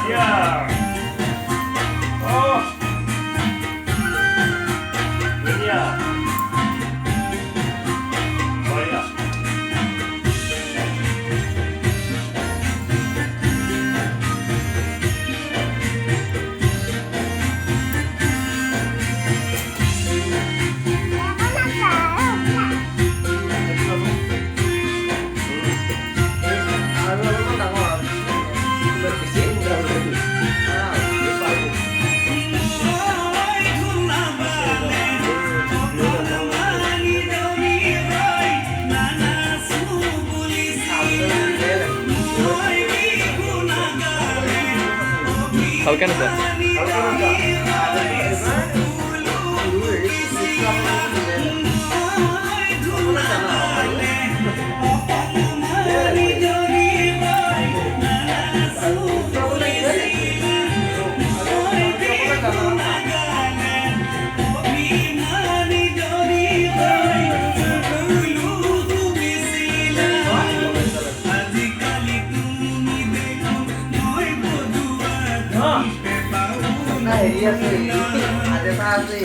Yeah. Oh. Yeah. Oh yeah. হালকা না sir Iya sih, ada pasti.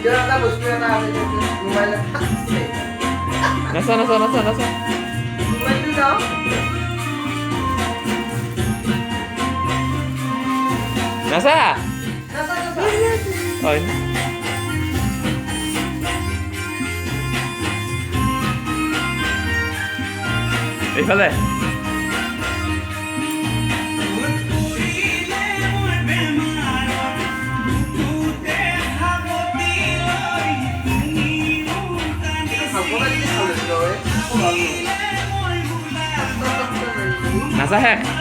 Jangan tak bos punya tahu itu lumayan taksi. nasa Lumayan itu tau? nasa Nasa. oh ini এইফালে nasa শেষ